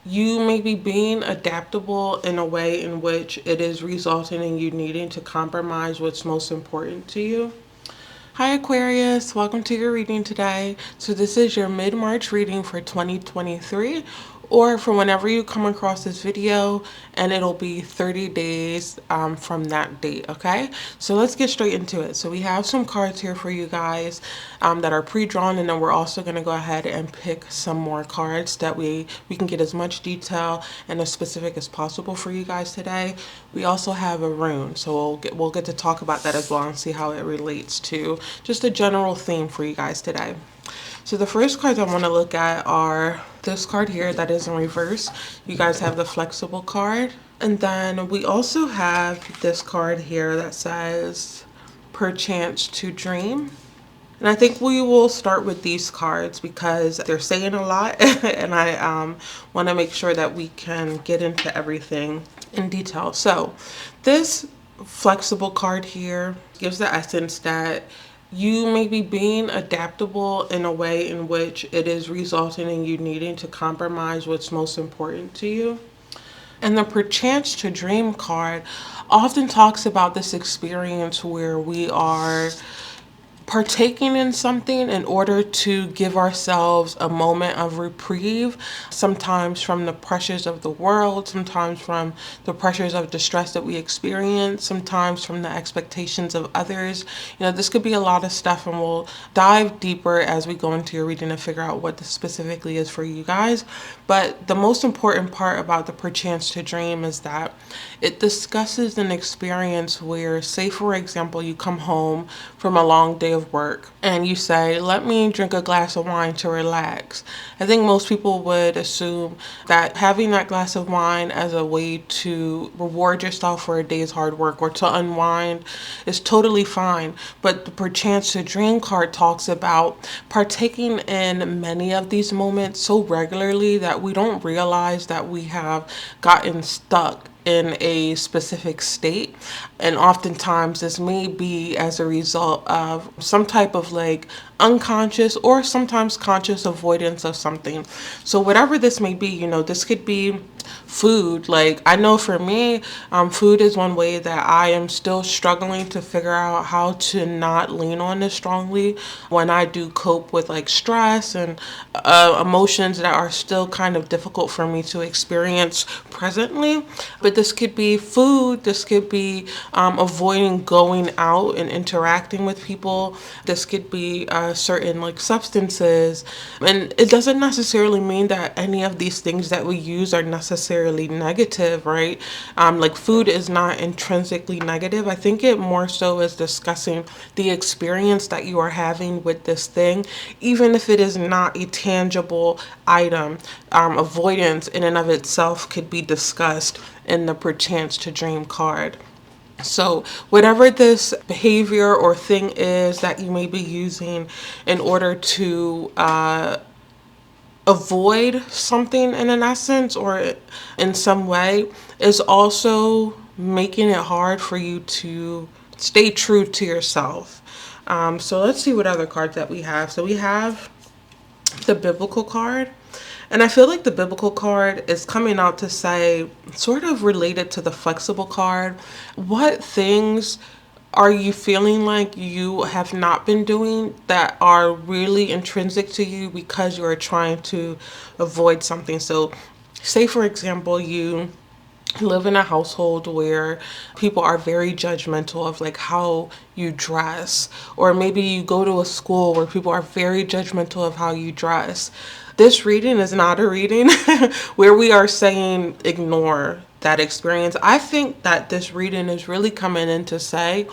you may be being adaptable in a way in which it is resulting in you needing to compromise what's most important to you. Hi Aquarius, welcome to your reading today. So this is your mid-March reading for 2023, or for whenever you come across this video, and it'll be 30 days from that date, okay? So let's get straight into it. So we have some cards here for you guys that are pre-drawn, and then we're also going to go ahead and pick some more cards that we can get as much detail and as specific as possible for you guys today. We also have a rune, so we'll get to talk about that as well and see how it relates to just a general theme for you guys today. So the first cards I want to look at are this card here that is in reverse. You guys have the flexible card. And then we also have this card here that says perchance to dream. And I think we will start with these cards because they're saying a lot and I want to make sure that we can get into everything in detail. So this flexible card here gives the essence that you may be being adaptable in a way in which it is resulting in you needing to compromise what's most important to you. And the perchance to dream card often talks about this experience where we are partaking in something in order to give ourselves a moment of reprieve, sometimes from the pressures of the world, sometimes from the pressures of distress that we experience, sometimes from the expectations of others. You know, this could be a lot of stuff, and we'll dive deeper as we go into your reading to figure out what this specifically is for you guys. But the most important part about the perchance to dream is that it discusses an experience where, say for example, you come home from a long day of work and you say, let me drink a glass of wine to relax. I think most people would assume that having that glass of wine as a way to reward yourself for a day's hard work or to unwind is totally fine. But the perchance to dream card talks about partaking in many of these moments so regularly that we don't realize that we have gotten stuck in a specific state. And oftentimes this may be as a result of some type of like unconscious or sometimes conscious avoidance of something. So whatever this may be, you know, this could be food. Like I know for me, food is one way that I am still struggling to figure out how to not lean on this strongly when I do cope with like stress and emotions that are still kind of difficult for me to experience presently. But this could be food, this could be avoiding going out and interacting with people, this could be certain like substances. And it doesn't necessarily mean that any of these things that we use are necessarily negative, right? Like food is not intrinsically negative. I think it more so is discussing the experience that you are having with this thing, even if it is not a tangible item. Avoidance in and of itself could be discussed in the perchance to dream card. So whatever this behavior or thing is that you may be using in order to avoid something in an essence or in some way is also making it hard for you to stay true to yourself. So let's see what other cards that we have. So we have the biblical card. And I feel like the biblical card is coming out to say, sort of related to the flexible card, what things are you feeling like you have not been doing that are really intrinsic to you because you are trying to avoid something? So say, for example, you live in a household where people are very judgmental of like how you dress, or maybe you go to a school where people are very judgmental of how you dress. This reading is not a reading where we are saying ignore that experience. I think that this reading is really coming in to say,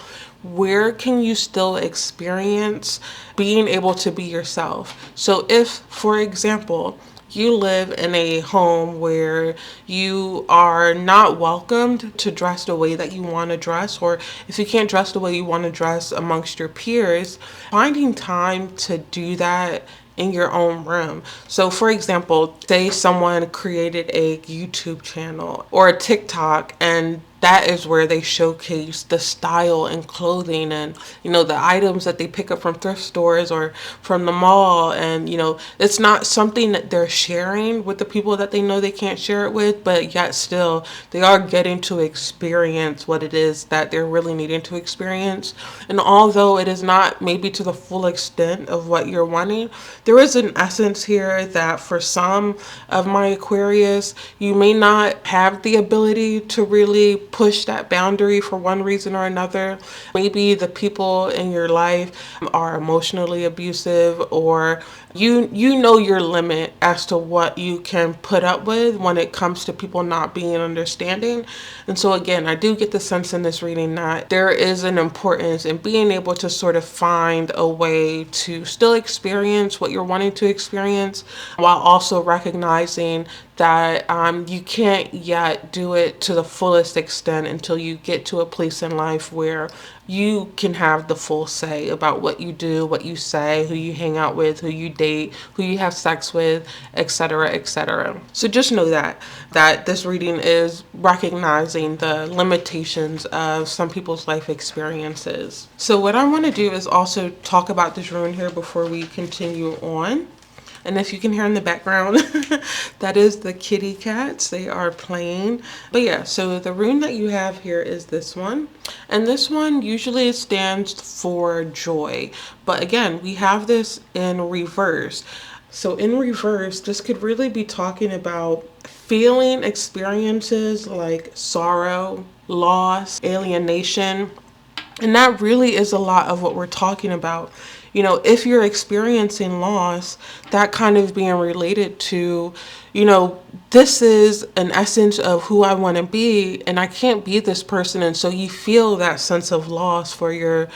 where can you still experience being able to be yourself? So if, for example, you live in a home where you are not welcomed to dress the way that you want to dress, or if you can't dress the way you want to dress amongst your peers, finding time to do that in your own room. So for example, say someone created a YouTube channel or a TikTok, and that is where they showcase the style and clothing and, the items that they pick up from thrift stores or from the mall. And, it's not something that they're sharing with the people that they know they can't share it with, but yet still they are getting to experience what it is that they're really needing to experience. And although it is not maybe to the full extent of what you're wanting, there is an essence here that for some of my Aquarius, you may not have the ability to really push that boundary for one reason or another. Maybe the people in your life are emotionally abusive, or you know your limit as to what you can put up with when it comes to people not being understanding. And so again, I do get the sense in this reading that there is an importance in being able to sort of find a way to still experience what you're wanting to experience, while also recognizing that you can't yet do it to the fullest extent until you get to a place in life where you can have the full say about what you do, what you say, who you hang out with, who you date, who you have sex with, etc., etc. So just know that this reading is recognizing the limitations of some people's life experiences. So what I want to do is also talk about this rune here before we continue on. And if you can hear in the background, that is the kitty cats. They are playing. But yeah, so the rune that you have here is this one. And this one usually stands for joy. But again, we have this in reverse. So in reverse, this could really be talking about feeling experiences like sorrow, loss, alienation. And that really is a lot of what we're talking about. If you're experiencing loss, that kind of being related to, this is an essence of who I want to be, and I can't be this person. And so you feel that sense of loss for your,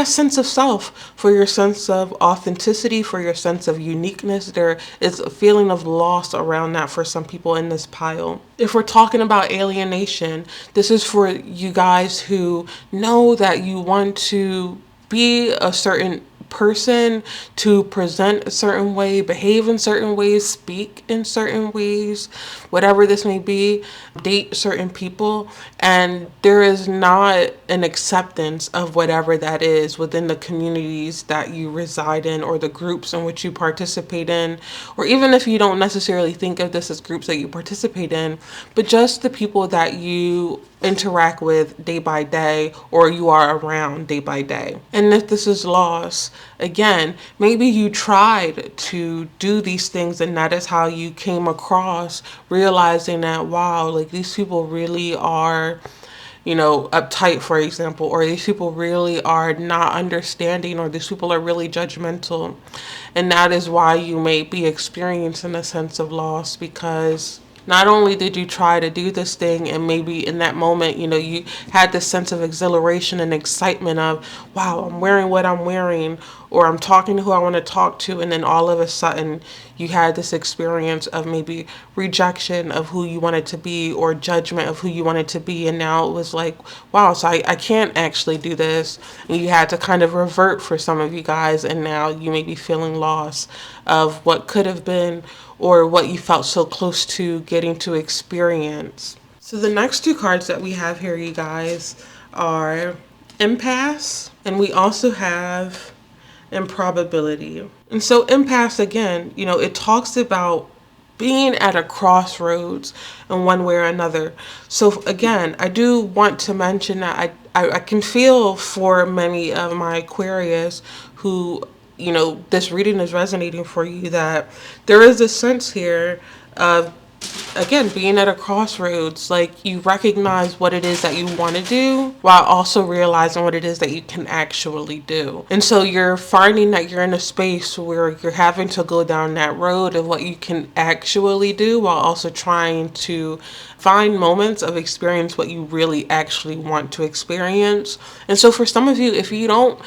sense of self, for your sense of authenticity, for your sense of uniqueness. There is a feeling of loss around that for some people in this pile. If we're talking about alienation, this is for you guys who know that you want to be a certain person, to present a certain way, behave in certain ways, speak in certain ways, whatever this may be, date certain people, and there is not an acceptance of whatever that is within the communities that you reside in or the groups in which you participate in, or even if you don't necessarily think of this as groups that you participate in, but just the people that you interact with day by day or you are around day by day. And if this is loss, again, maybe you tried to do these things and that is how you came across realizing that, wow, like these people really are, uptight, for example, or these people really are not understanding, or these people are really judgmental. And that is why you may be experiencing a sense of loss, because not only did you try to do this thing and maybe in that moment, you had this sense of exhilaration and excitement of, wow, I'm wearing what I'm wearing, or I'm talking to who I want to talk to. And then all of a sudden you had this experience of maybe rejection of who you wanted to be or judgment of who you wanted to be. And now it was like, wow, so I can't actually do this. And you had to kind of revert for some of you guys. And now you may be feeling loss of what could have been or what you felt so close to getting to experience. So the next two cards that we have here, you guys, are impasse, and we also have improbability. And so impasse, again, it talks about being at a crossroads in one way or another. So again, I do want to mention that I can feel for many of my Aquarius who, this reading is resonating for you, that there is a sense here of, again, being at a crossroads. Like, you recognize what it is that you want to do while also realizing what it is that you can actually do. And so you're finding that you're in a space where you're having to go down that road of what you can actually do while also trying to find moments of experience what you really actually want to experience. And so for some of you, if you don't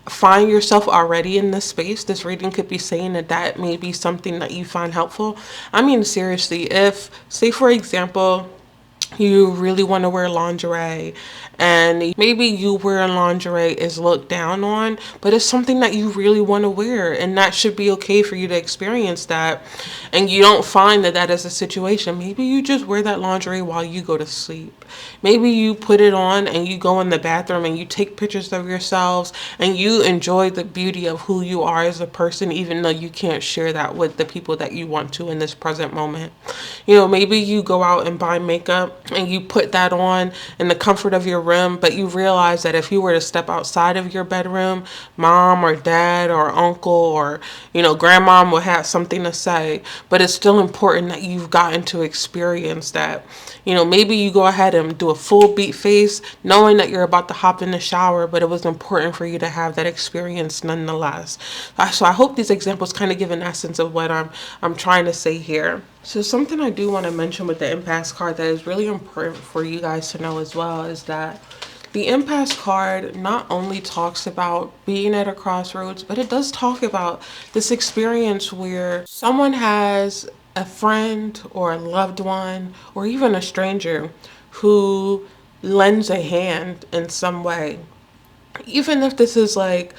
find yourself already in this space, this reading could be saying that may be something that you find helpful. I mean, seriously, if, say for example, you really want to wear lingerie, and maybe you wearing lingerie is looked down on, but it's something that you really want to wear, and that should be okay for you to experience that. And you don't find that that is a situation. Maybe you just wear that lingerie while you go to sleep. Maybe you put it on and you go in the bathroom and you take pictures of yourselves and you enjoy the beauty of who you are as a person, even though you can't share that with the people that you want to in this present moment. Maybe you go out and buy makeup and you put that on in the comfort of your room, but you realize that if you were to step outside of your bedroom, mom or dad or uncle or, grandmom will have something to say, but it's still important that you've gotten to experience that. Maybe you go ahead and do a full beat face knowing that you're about to hop in the shower, but it was important for you to have that experience nonetheless. So I hope these examples kind of give an essence of what I'm trying to say here. So something I do want to mention with the impasse card that is really important for you guys to know as well is that the impasse card not only talks about being at a crossroads, but it does talk about this experience where someone has a friend or a loved one or even a stranger who lends a hand in some way. Even if this is like,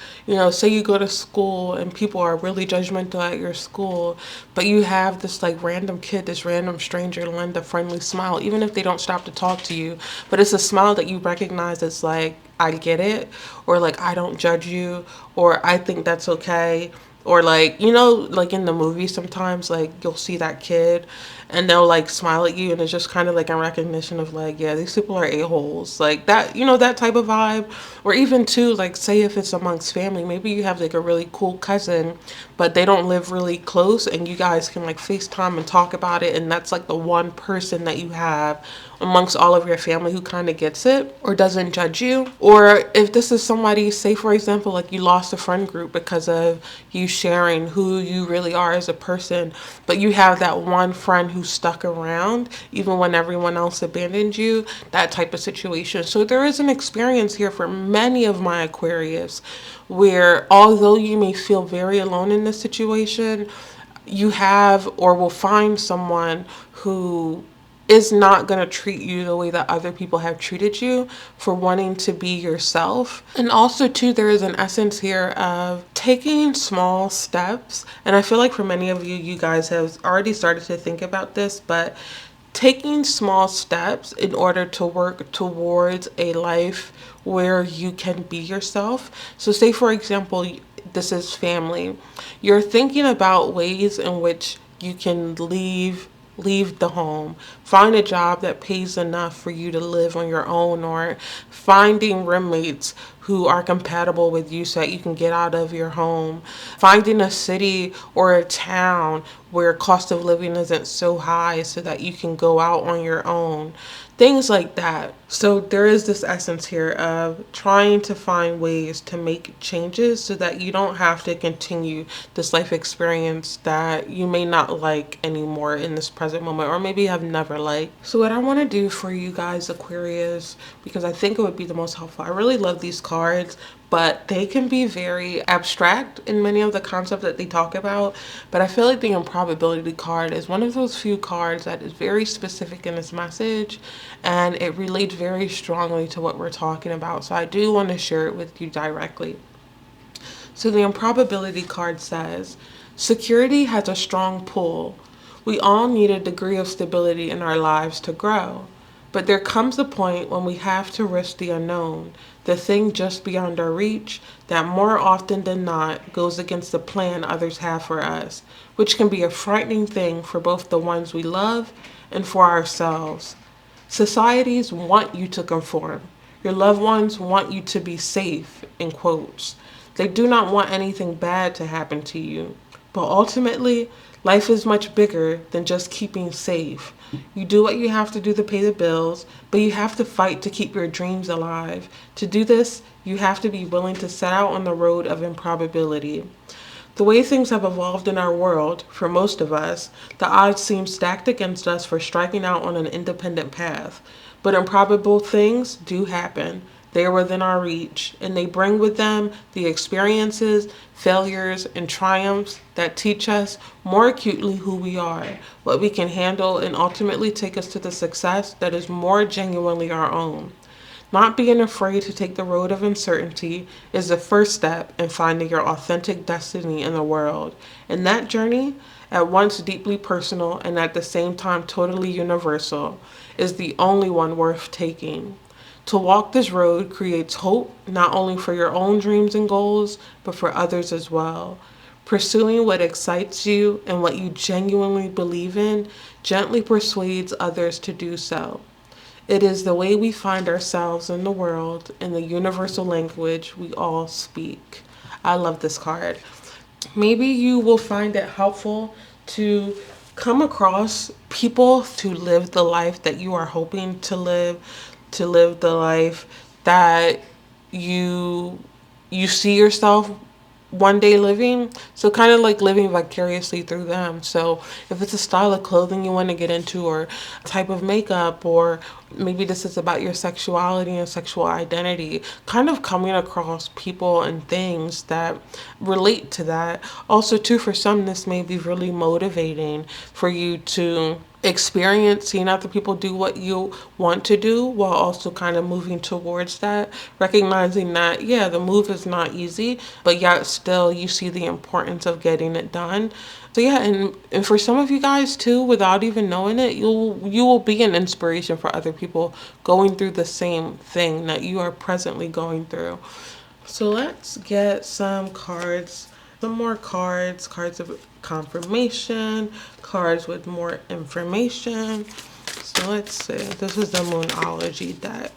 say you go to school and people are really judgmental at your school, but you have this like random kid, this random stranger lend a friendly smile, even if they don't stop to talk to you, but it's a smile that you recognize as like, I get it, or like, I don't judge you, or I think that's okay. Or like, like in the movie sometimes, like you'll see that kid and they'll like smile at you and it's just kind of like a recognition of like, yeah, these people are a-holes. Like that, that type of vibe. Or even too, like say if it's amongst family, maybe you have like a really cool cousin, but they don't live really close and you guys can like FaceTime and talk about it. And that's like the one person that you have amongst all of your family who kind of gets it or doesn't judge you. Or if this is somebody, say for example, like you lost a friend group because of you sharing who you really are as a person, but you have that one friend who stuck around even when everyone else abandoned you, that type of situation. So there is an experience here for many of my Aquarius where although you may feel very alone in this situation, you have or will find someone who is not going to treat you the way that other people have treated you for wanting to be yourself. And also too, there is an essence here of taking small steps. And I feel like for many of you, you guys have already started to think about this, but taking small steps in order to work towards a life where you can be yourself. So say for example, this is family. You're thinking about ways in which you can leave the home, find a job that pays enough for you to live on your own, or finding roommates who are compatible with you so that you can get out of your home, finding a city or a town where cost of living isn't so high so that you can go out on your own. Things like that. So there is this essence here of trying to find ways to make changes so that you don't have to continue this life experience that you may not like anymore in this present moment, or maybe have never liked. So what I want to do for you guys, Aquarius, because I think it would be the most helpful. I really love these cards, but they can be very abstract in many of the concepts that they talk about. But I feel like the improbability card is one of those few cards that is very specific in its message, and it relates very strongly to what we're talking about. So I do want to share it with you directly. So the improbability card says, security has a strong pull. We all need a degree of stability in our lives to grow. But there comes a point when we have to risk the unknown, the thing just beyond our reach that more often than not goes against the plan others have for us, which can be a frightening thing for both the ones we love and for ourselves. Societies want you to conform. Your loved ones want you to be safe, in quotes. They do not want anything bad to happen to you. But ultimately, life is much bigger than just keeping safe. You do what you have to do to pay the bills, but you have to fight to keep your dreams alive. To do this, you have to be willing to set out on the road of improbability. The way things have evolved in our world, for most of us, the odds seem stacked against us for striking out on an independent path. But improbable things do happen, They are within our reach, and they bring with them the experiences, failures, and triumphs that teach us more acutely who we are, what we can handle, and ultimately take us to the success that is more genuinely our own. Not being afraid to take the road of uncertainty is the first step in finding your authentic destiny in the world. And that journey, at once deeply personal and at the same time totally universal, is the only one worth taking. To walk this road creates hope not only for your own dreams and goals, but for others as well. Pursuing what excites you and what you genuinely believe in gently persuades others to do so. It is the way we find ourselves in the world in the universal language we all speak. I love this card. Maybe you will find it helpful to come across people to live the life that you are hoping to live the life that you see yourself one day living. So kind of like living vicariously through them. So if it's a style of clothing you want to get into, or type of makeup, or maybe this is about your sexuality and sexual identity, kind of coming across people and things that relate to that. Also too, for some, this may be really motivating for you to experience seeing other people do what you want to do, while also kind of moving towards that, recognizing that, yeah, the move is not easy, but yet still you see the importance of getting it done. So yeah, and for some of you guys too, without even knowing it, you will be an inspiration for other people going through the same thing that you are presently going through. So let's get some cards, some more cards of confirmation, cards with more information. So let's see. This is the Moonology deck.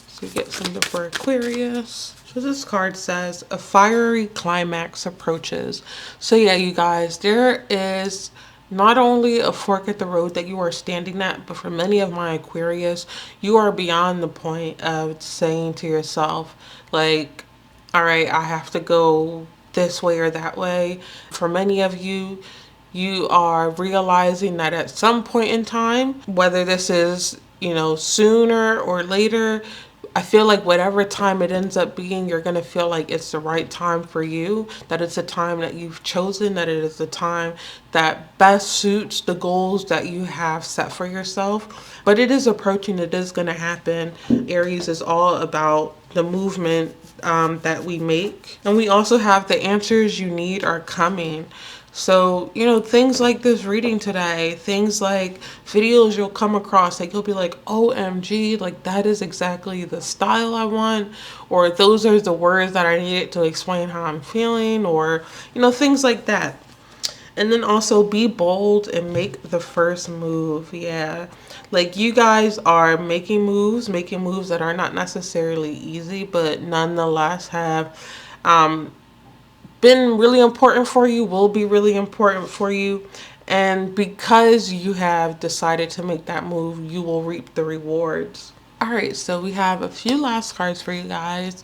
So we get something for Aquarius. So this card says, a fiery climax approaches. So yeah, you guys, there is not only a fork at the road that you are standing at, but for many of my Aquarius, you are beyond the point of saying to yourself, like, all right, I have to go this way or that way. For many of you, you are realizing that at some point in time, whether this is, sooner or later, I feel like whatever time it ends up being, you're going to feel like it's the right time for you, that it's a time that you've chosen, that it is the time that best suits the goals that you have set for yourself. But it is approaching, it is going to happen. Aries is all about the movement that we make. And we also have the answers you need are coming. So, things like this reading today, things like videos you'll come across, like you'll be like, OMG, like that is exactly the style I want, or those are the words that I needed to explain how I'm feeling, or, things like that. And then also be bold and make the first move. Yeah. Like you guys are making moves that are not necessarily easy, but nonetheless have, been really important for you, will be really important for you. And because you have decided to make that move, you will reap the rewards. All right, so we have a few last cards for you guys.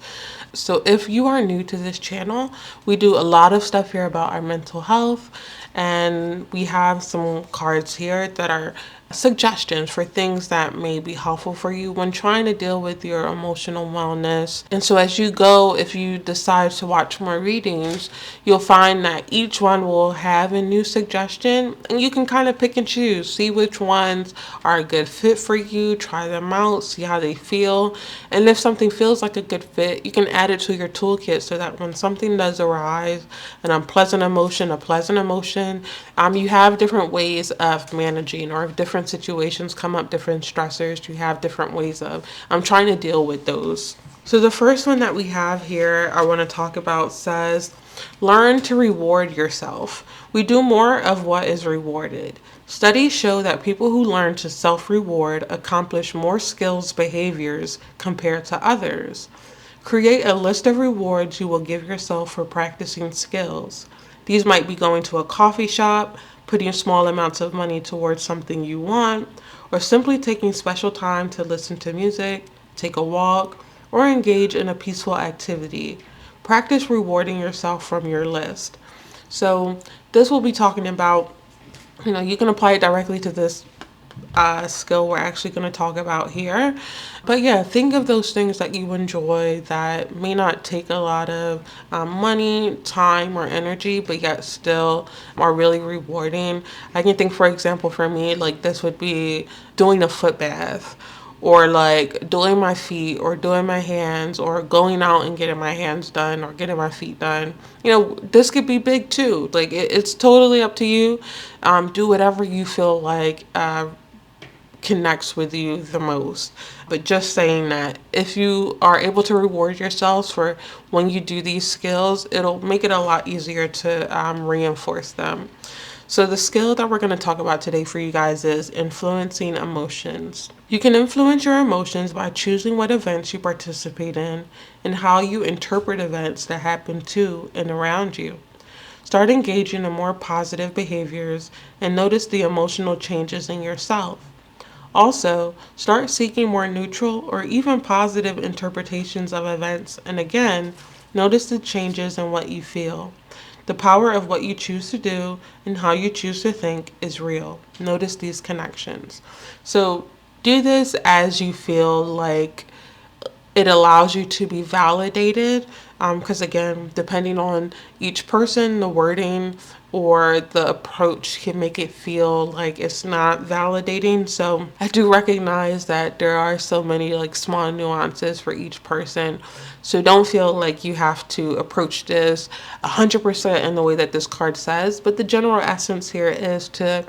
So if you are new to this channel, we do a lot of stuff here about our mental health, and we have some cards here that are suggestions for things that may be helpful for you when trying to deal with your emotional wellness. And so as you go, if you decide to watch more readings, you'll find that each one will have a new suggestion, and you can kind of pick and choose, see which ones are a good fit for you, try them out, see how they feel. And if something feels like a good fit, you can add it to your toolkit so that when something does arise, an unpleasant emotion, a pleasant emotion, you have different ways of managing, or if different situations come up, different stressors, you have different ways of trying to deal with those. So the first one that we have here I want to talk about says, learn to reward yourself. We do more of what is rewarded. Studies show that people who learn to self-reward accomplish more skills behaviors compared to others. Create a list of rewards you will give yourself for practicing skills. These might be going to a coffee shop, putting small amounts of money towards something you want, or simply taking special time to listen to music, take a walk, or engage in a peaceful activity. Practice rewarding yourself from your list. So this will be talking about, you can apply it directly to this skill we're actually going to talk about here. But yeah, think of those things that you enjoy that may not take a lot of money, time, or energy, but yet still are really rewarding. I can think, for example, for me, like this would be doing a foot bath, or like doing my feet, or doing my hands, or going out and getting my hands done, or getting my feet done. This could be big too. Like it's totally up to you. Do whatever you feel like connects with you the most. But just saying that if you are able to reward yourselves for when you do these skills, it'll make it a lot easier to reinforce them. So the skill that we're going to talk about today for you guys is influencing emotions. You can influence your emotions by choosing what events you participate in and how you interpret events that happen to and around you. Start engaging in more positive behaviors and notice the emotional changes in yourself. Also, start seeking more neutral or even positive interpretations of events, and again, notice the changes in what you feel. The power of what you choose to do and how you choose to think is real. Notice these connections. So, do this as you feel like it allows you to be validated, because again, depending on each person, the wording or the approach can make it feel like it's not validating. So I do recognize that there are so many like small nuances for each person. So don't feel like you have to approach this 100% in the way that this card says, but the general essence here is to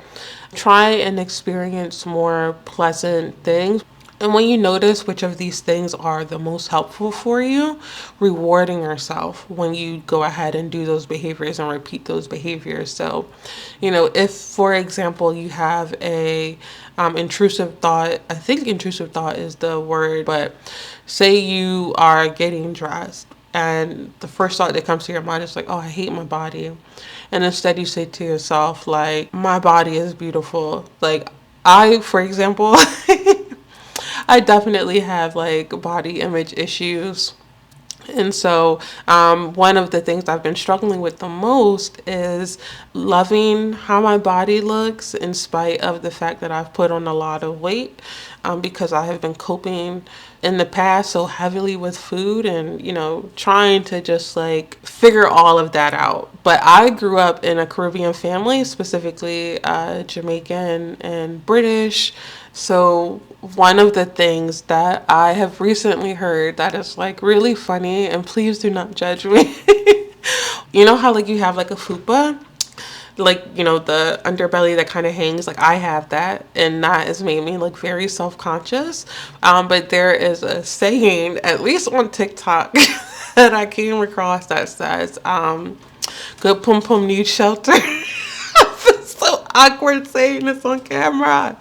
try and experience more pleasant things. And when you notice which of these things are the most helpful for you, rewarding yourself when you go ahead and do those behaviors and repeat those behaviors. So, if, for example, you have a intrusive thought, I think intrusive thought is the word, but say you are getting dressed and the first thought that comes to your mind is like, oh, I hate my body. And instead you say to yourself, like, my body is beautiful. Like, for example, I definitely have like body image issues. And so one of the things I've been struggling with the most is loving how my body looks in spite of the fact that I've put on a lot of weight, because I have been coping in the past so heavily with food and, trying to just like figure all of that out. But I grew up in a Caribbean family, specifically Jamaican and British. So one of the things that I have recently heard that is like really funny, and please do not judge me. You know how like you have like a fupa? Like, the underbelly that kind of hangs, like I have that, and that has made me like very self-conscious. But there is a saying, at least on TikTok, that I came across that says, good pum pum needs shelter. It's so awkward saying this on camera.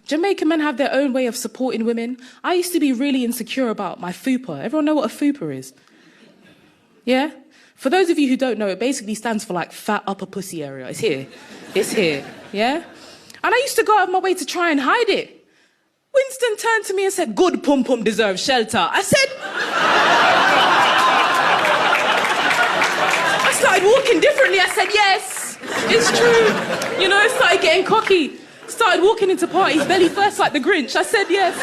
Jamaican men have their own way of supporting women. I used to be really insecure about my fupa. Everyone know what a fupa is? Yeah? For those of you who don't know, it basically stands for like fat upper pussy area. It's here. It's here. Yeah? And I used to go out of my way to try and hide it. Winston turned to me and said, good pum pum deserves shelter. I started walking differently. I said, yes, it's true. I started getting cocky. Started walking into parties belly first like the Grinch. I said, yes,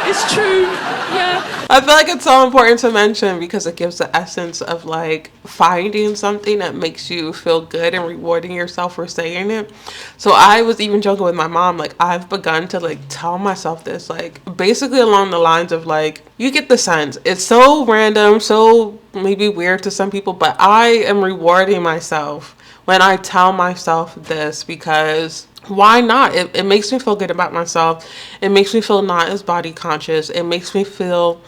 it's true, yeah. I feel like it's so important to mention because it gives the essence of like finding something that makes you feel good and rewarding yourself for saying it. So I was even joking with my mom, like I've begun to like tell myself this, like basically along the lines of like, you get the sense. It's so random, so maybe weird to some people, but I am rewarding myself when I tell myself this, because why not? It makes me feel good about myself. It makes me feel not as body conscious. It makes me feel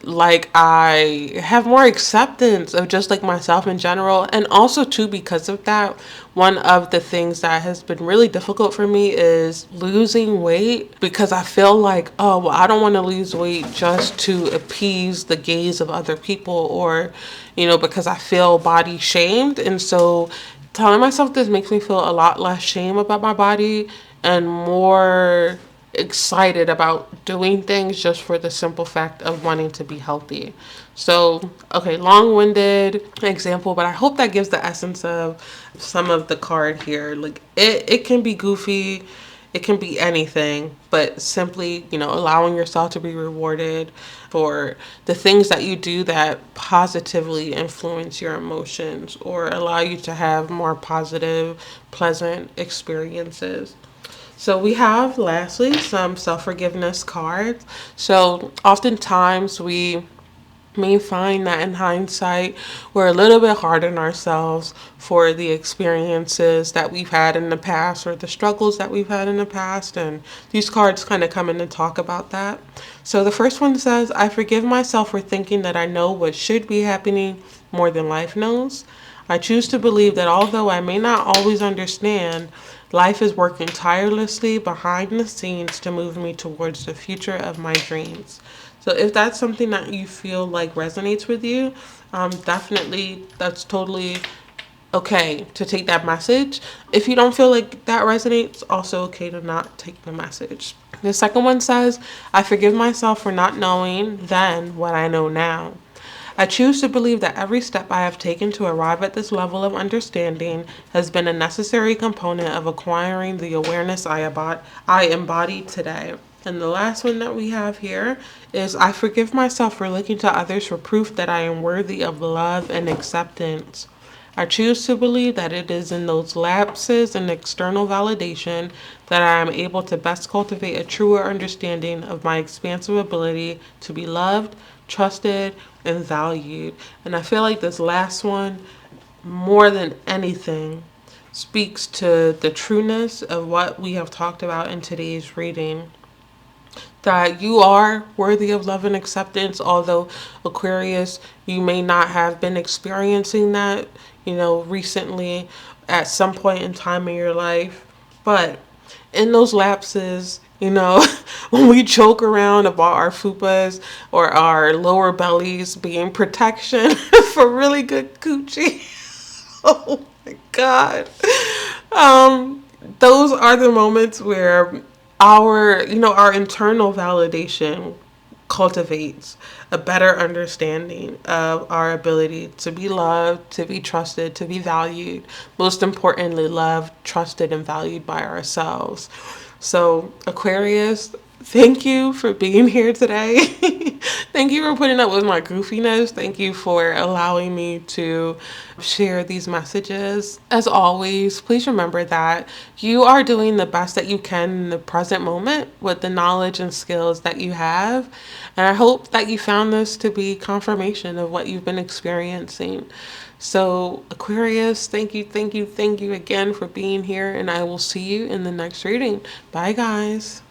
like I have more acceptance of just like myself in general. And also too, because of that, one of the things that has been really difficult for me is losing weight, because I feel like, oh, well, I don't want to lose weight just to appease the gaze of other people, or, because I feel body shamed. And so telling myself this makes me feel a lot less shame about my body and more excited about doing things just for the simple fact of wanting to be healthy. So, okay, long-winded example, but I hope that gives the essence of some of the card here. Like it can be goofy. It can be anything, but simply, allowing yourself to be rewarded for the things that you do that positively influence your emotions or allow you to have more positive, pleasant experiences. So we have, lastly, some self-forgiveness cards. So oftentimes we may find that in hindsight, we're a little bit hard on ourselves for the experiences that we've had in the past or the struggles that we've had in the past. And these cards kind of come in and talk about that. So the first one says, I forgive myself for thinking that I know what should be happening more than life knows. I choose to believe that although I may not always understand, life is working tirelessly behind the scenes to move me towards the future of my dreams. So if that's something that you feel like resonates with you, definitely that's totally okay to take that message. If you don't feel like that resonates, also okay to not take the message. The second one says, I forgive myself for not knowing then what I know now. I choose to believe that every step I have taken to arrive at this level of understanding has been a necessary component of acquiring the awareness I embody today. And the last one that we have here is, I forgive myself for looking to others for proof that I am worthy of love and acceptance. I choose to believe that it is in those lapses in external validation that I am able to best cultivate a truer understanding of my expansive ability to be loved, trusted, and valued. And I feel like this last one, more than anything, speaks to the trueness of what we have talked about in today's reading. That you are worthy of love and acceptance, although Aquarius, you may not have been experiencing that, recently at some point in time in your life. But in those lapses, when we joke around about our fupas or our lower bellies being protection for really good coochie. Oh my God. Those are the moments where our internal validation cultivates a better understanding of our ability to be loved, to be trusted, to be valued. Most importantly, loved, trusted, and valued by ourselves. So, Aquarius, thank you for being here today. Thank you for putting up with my goofiness. Thank you for allowing me to share these messages. As always, please remember that you are doing the best that you can in the present moment with the knowledge and skills that you have. And I hope that you found this to be confirmation of what you've been experiencing. So, Aquarius, thank you again for being here, and I will see you in the next reading. Bye, guys.